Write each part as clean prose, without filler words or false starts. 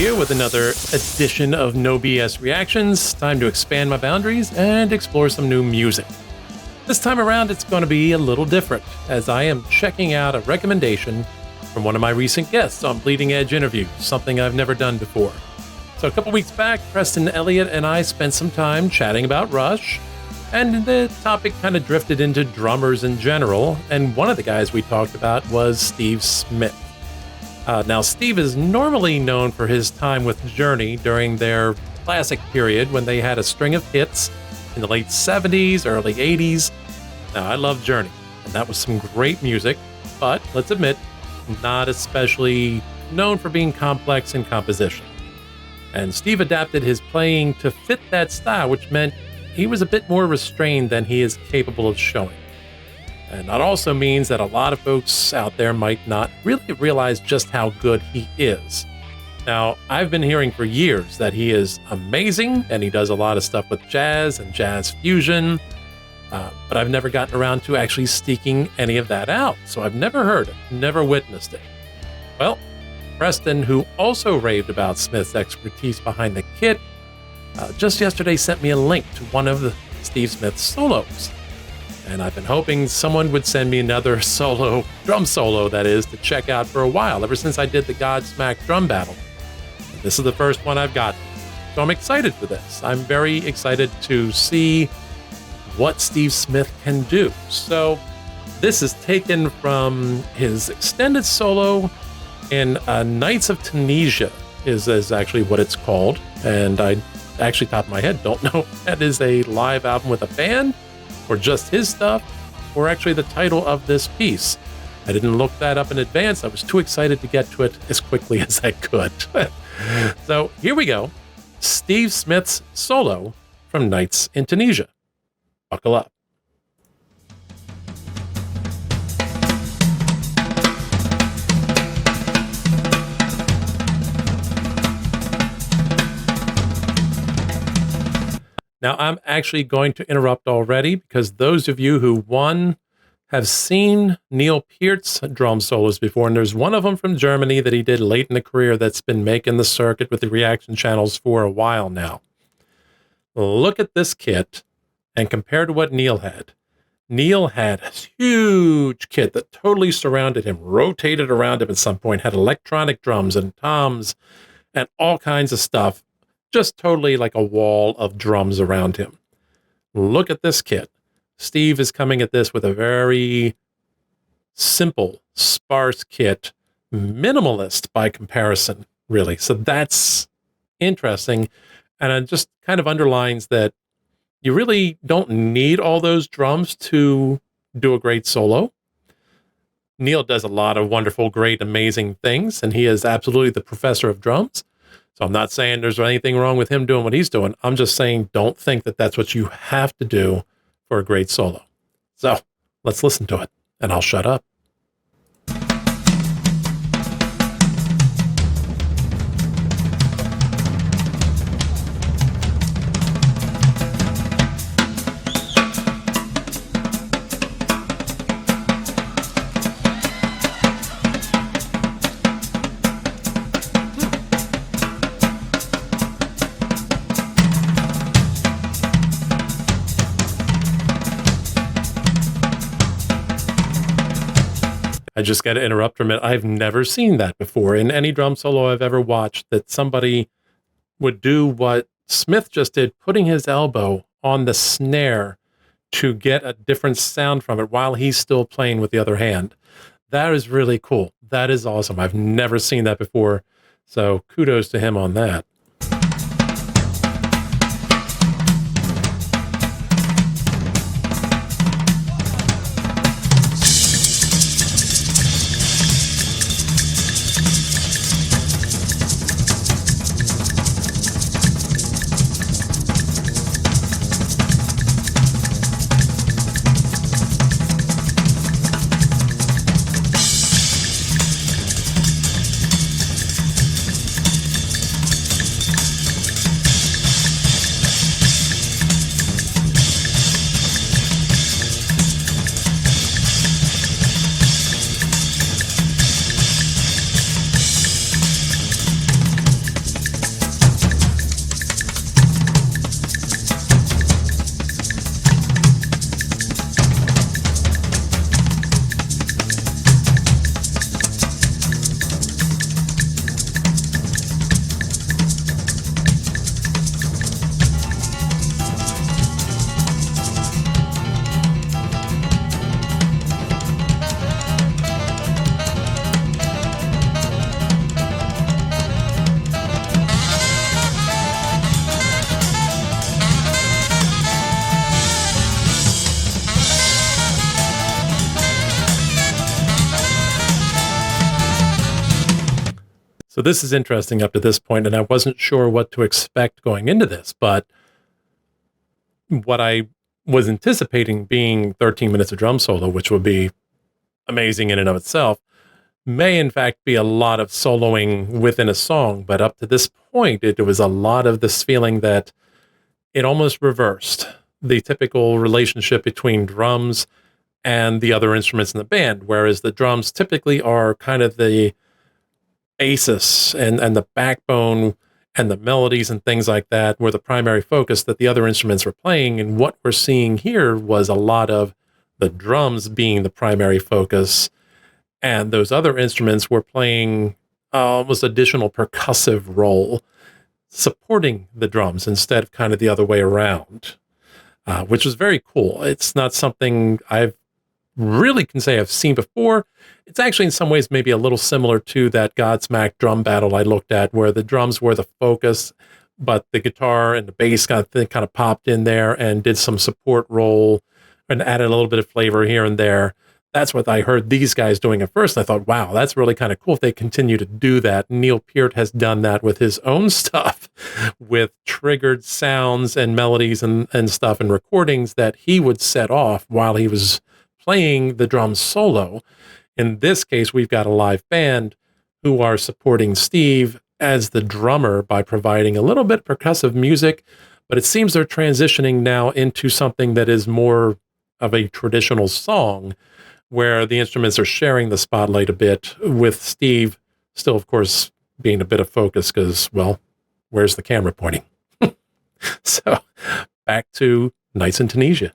here with another edition of No BS Reactions. Time to expand my boundaries and explore some new music. This time around, it's going to be a little different, as I am checking out a recommendation from one of my recent guests on Bleeding Edge Interviews, something I've never done before. So a couple weeks back, Preston Elliott and I spent some time chatting about Rush, and the topic kind of drifted into drummers in general, and one of the guys we talked about was Steve Smith. Now, Steve is normally known for his time with Journey during their classic period when they had a string of hits in the late 70s, early 80s. Now, I love Journey, and that was some great music, but let's admit, not especially known for being complex in composition. And Steve adapted his playing to fit that style, which meant he was a bit more restrained than he is capable of showing. And that also means that a lot of folks out there might not really realize just how good he is. Now, I've been hearing for years that he is amazing, and he does a lot of stuff with jazz and jazz fusion, but I've never gotten around to actually seeking any of that out, so I've never heard it, never witnessed it. Well, Preston, who also raved about Smith's expertise behind the kit, just yesterday sent me a link to one of the Steve Smith solos. And I've been hoping someone would send me another drum solo, that is, to check out for a while, ever since I did the Godsmack drum battle. And this is the first one I've gotten. So I'm excited for this. I'm very excited to see what Steve Smith can do. So this is taken from his extended solo in Nights of Tunisia, is actually what it's called. And I actually, top of my head, don't know if that is a live album with a band, or just his stuff, or actually the title of this piece. I didn't look that up in advance. I was too excited to get to it as quickly as I could. So here we go. Steve Smith's solo from Nights in Tunisia. Buckle up. Now, I'm actually going to interrupt already because those of you who, one, have seen Neil Peart's drum solos before, and there's one of them from Germany that he did late in the career that's been making the circuit with the reaction channels for a while now. Look at this kit and compare to what Neil had. Neil had a huge kit that totally surrounded him, rotated around him at some point, had electronic drums and toms and all kinds of stuff. Just totally like a wall of drums around him. Look at this kit. Steve is coming at this with a very simple, sparse kit, minimalist by comparison, really. So that's interesting. And it just kind of underlines that you really don't need all those drums to do a great solo. Neil does a lot of wonderful, great, amazing things, and he is absolutely the professor of drums. So I'm not saying there's anything wrong with him doing what he's doing. I'm just saying don't think that that's what you have to do for a great solo. So let's listen to it, and I'll shut up. I just got to interrupt for a minute. I've never seen that before in any drum solo I've ever watched, that somebody would do what Smith just did, putting his elbow on the snare to get a different sound from it while he's still playing with the other hand. That is really cool. That is awesome. I've never seen that before. So kudos to him on that. So this is interesting up to this point, and I wasn't sure what to expect going into this, but what I was anticipating being 13 minutes of drum solo, which would be amazing in and of itself, may in fact be a lot of soloing within a song. But up to this point, it was a lot of this feeling that it almost reversed the typical relationship between drums and the other instruments in the band, whereas the drums typically are kind of the basis and the backbone and the melodies and things like that were the primary focus that the other instruments were playing. And what we're seeing here was a lot of the drums being the primary focus, and those other instruments were playing almost additional percussive role, supporting the drums instead of kind of the other way around, which was very cool. It's not something I've really can say I've seen before. It's actually in some ways maybe a little similar to that Godsmack drum battle I looked at, where the drums were the focus, but the guitar and the bass kind of popped in there and did some support role and added a little bit of flavor here and there. That's what I heard these guys doing at first. And I thought, wow, that's really kind of cool if they continue to do that. Neil Peart has done that with his own stuff, with triggered sounds and melodies and stuff and recordings that he would set off while he was playing the drums solo. In this case, we've got a live band who are supporting Steve as the drummer by providing a little bit of percussive music, but it seems they're transitioning now into something that is more of a traditional song, where the instruments are sharing the spotlight a bit, with Steve still, of course, being a bit of focus because, well, where's the camera pointing? So back to Nights in Tunisia.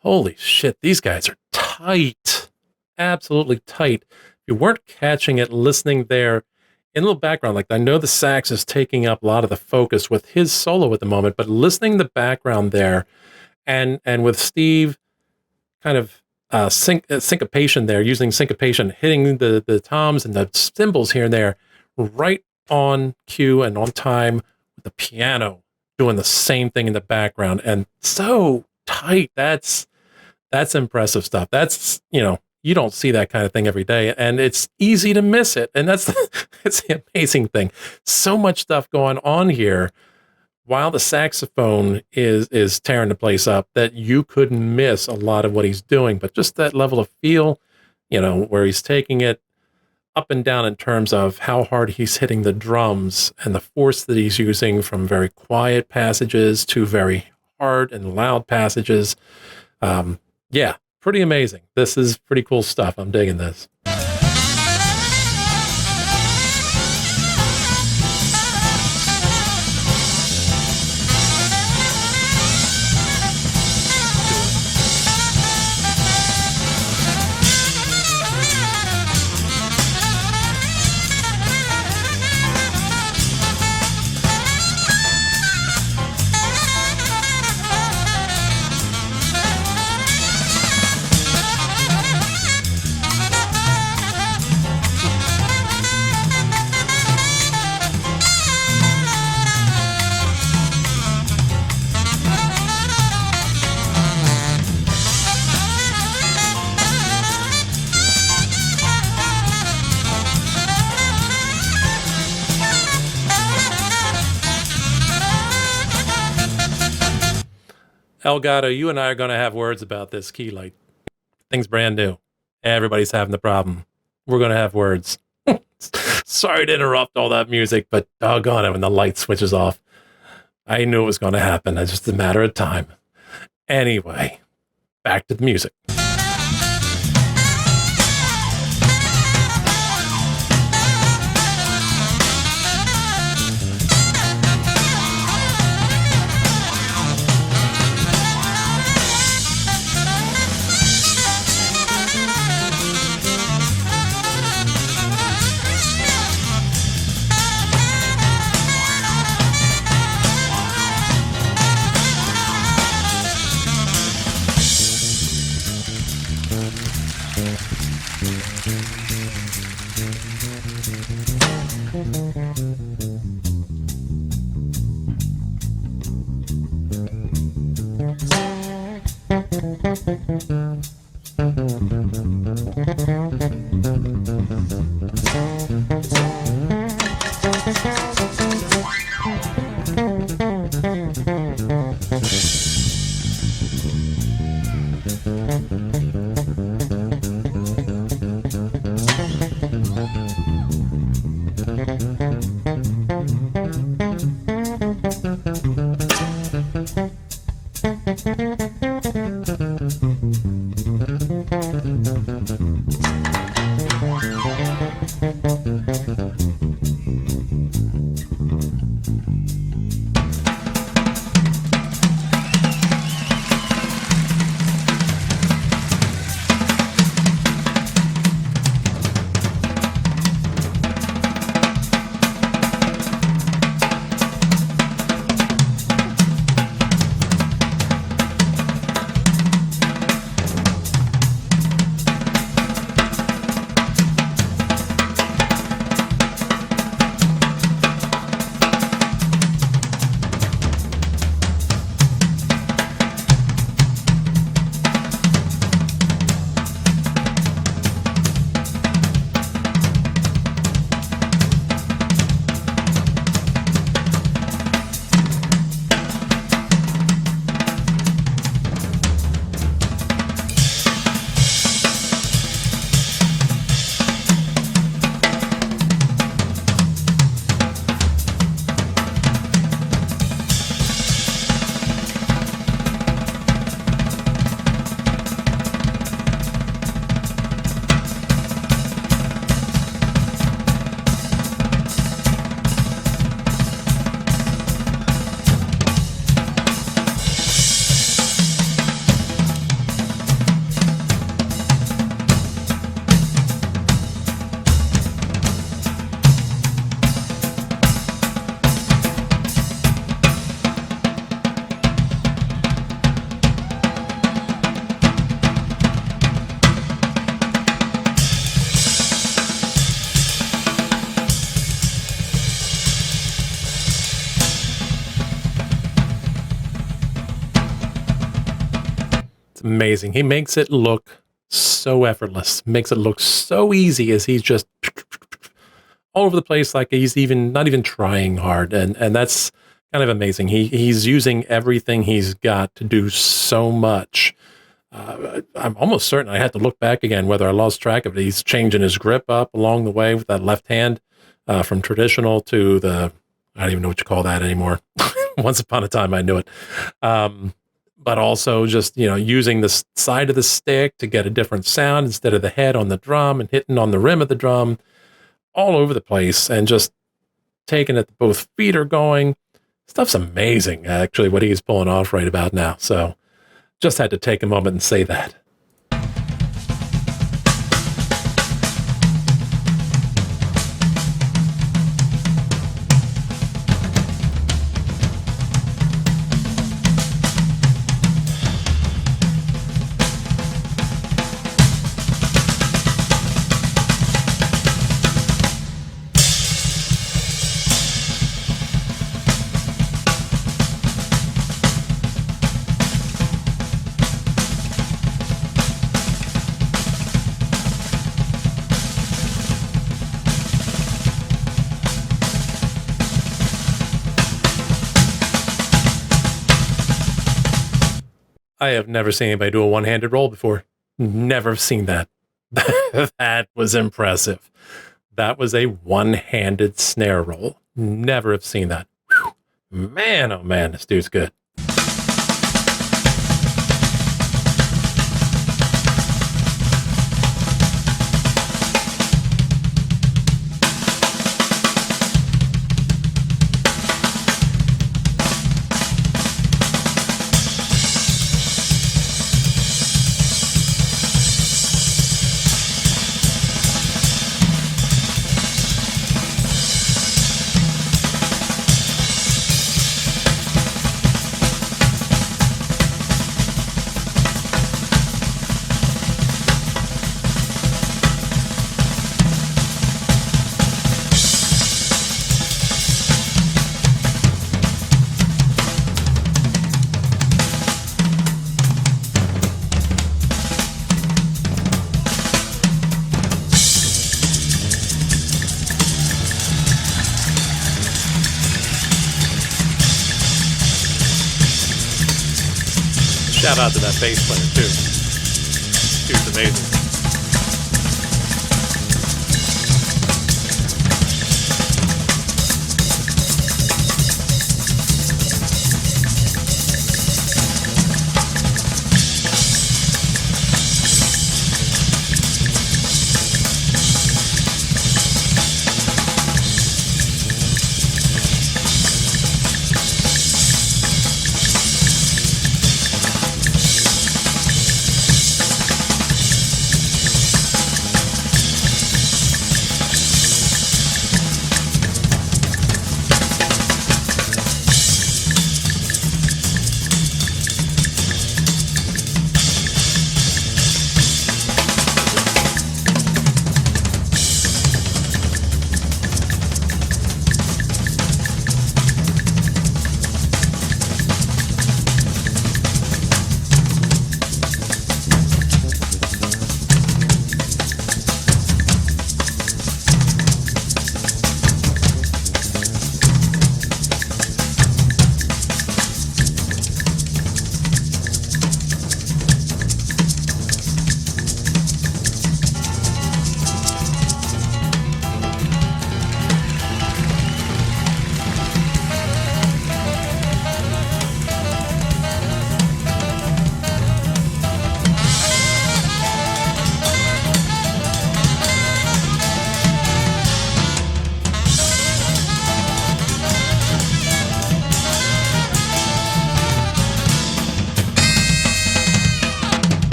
Holy shit, these guys are tight. Absolutely tight. If you weren't catching it, listening there in a little background, like I know the sax is taking up a lot of the focus with his solo at the moment, but listening the background there and with Steve kind of syncopation there, using syncopation, hitting the toms and the cymbals here and there, right on cue and on time with the piano doing the same thing in the background, and so tight. That's impressive stuff. That's, you don't see that kind of thing every day, and it's easy to miss it. And that's it's the amazing thing. So much stuff going on here while the saxophone is tearing the place up that you couldn't miss a lot of what he's doing. But just that level of feel, where he's taking it up and down in terms of how hard he's hitting the drums and the force that he's using from very quiet passages to very hard and loud passages. Yeah, pretty amazing. This is pretty cool stuff. I'm digging this. Elgato, you and I are going to have words about this key light. Thing's brand new. Everybody's having the problem. We're going to have words. Sorry to interrupt all that music, but doggone it when the light switches off. I knew it was going to happen. It's just a matter of time. Anyway, back to the music. Amazing. He makes it look so effortless, makes it look so easy as he's just all over the place, like he's even not even trying hard. And that's kind of amazing. He's using everything he's got to do so much. I'm almost certain I had to look back again, whether I lost track of it. He's changing his grip up along the way with that left hand, from traditional to I don't even know what you call that anymore. Once upon a time I knew it. But also just, using the side of the stick to get a different sound instead of the head on the drum and hitting on the rim of the drum all over the place and just taking it, both feet are going. Stuff's amazing, actually, what he's pulling off right about now. So just had to take a moment and say that. I have never seen anybody do a one-handed roll before. Never seen that. That was impressive. That was a one-handed snare roll. Never have seen that. Whew. Man, oh man, this dude's good. Shout out to that bass player, too. Dude's amazing.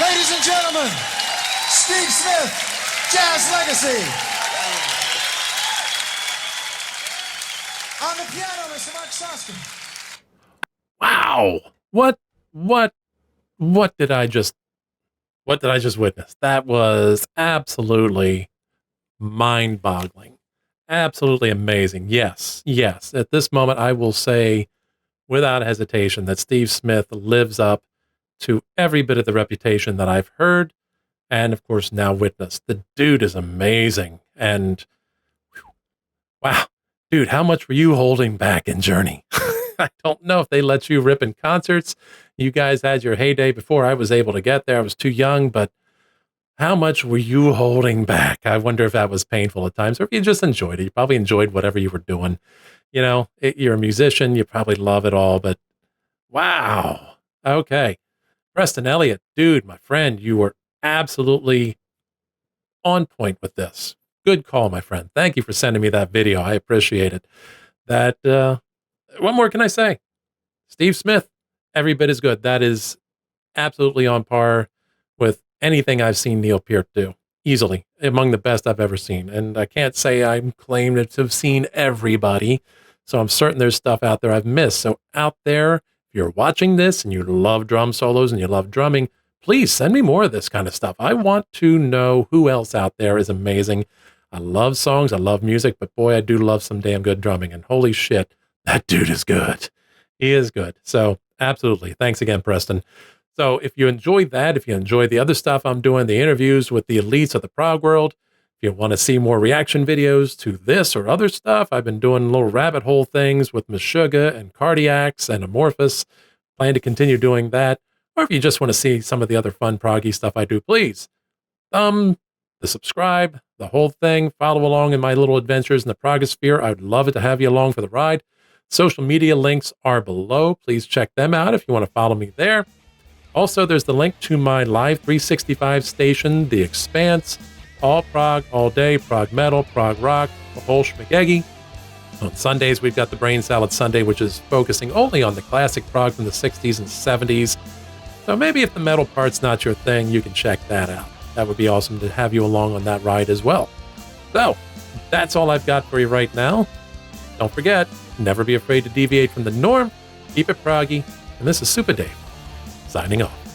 Ladies and gentlemen, Steve Smith, Jazz Legacy. On the piano, Mr. Mark Soskin. Wow. What did I just witness? That was absolutely mind-boggling. Absolutely amazing. Yes. At this moment, I will say without hesitation that Steve Smith lives up to every bit of the reputation that I've heard and, of course, now witnessed. The dude is amazing. And wow, dude, how much were you holding back in Journey? I don't know if they let you rip in concerts. You guys had your heyday before I was able to get there. I was too young, but how much were you holding back? I wonder if that was painful at times or if you just enjoyed it. You probably enjoyed whatever you were doing. You know, you're a musician. You probably love it all, but wow. Okay. Preston Elliott, dude, my friend, you were absolutely on point with this. Good call, my friend. Thank you for sending me that video. I appreciate it. What more can I say? Steve Smith, every bit as good. That is absolutely on par with anything I've seen Neil Peart do. Easily among the best I've ever seen. And I can't say I'm claimed to have seen everybody. So I'm certain there's stuff out there I've missed. So out there, if you're watching this and you love drum solos and you love drumming, please send me more of this kind of stuff. I want to know who else out there is amazing. I love songs. I love music, but boy, I do love some damn good drumming. And holy shit, that dude is good. He is good. So absolutely. Thanks again, Preston. So if you enjoyed that, if you enjoyed the other stuff I'm doing, the interviews with the elites of the prog world, if you want to see more reaction videos to this or other stuff, I've been doing little rabbit hole things with Meshuggah and Cardiacs and Amorphous. Plan to continue doing that. Or if you just want to see some of the other fun proggy stuff I do, please the subscribe, the whole thing. Follow along in my little adventures in the progosphere. I'd love it to have you along for the ride. Social media links are below. Please check them out if you want to follow me there. Also, there's the link to my Live 365 station, The Expanse, all prog, all day, prog metal, prog rock, the whole schmageggy. On Sundays, we've got the Brain Salad Sunday, which is focusing only on the classic prog from the 60s and 70s. So maybe if the metal part's not your thing, you can check that out. That would be awesome to have you along on that ride as well. So, that's all I've got for you right now. Don't forget, never be afraid to deviate from the norm. Keep it proggy. And this is Super Dave, signing off.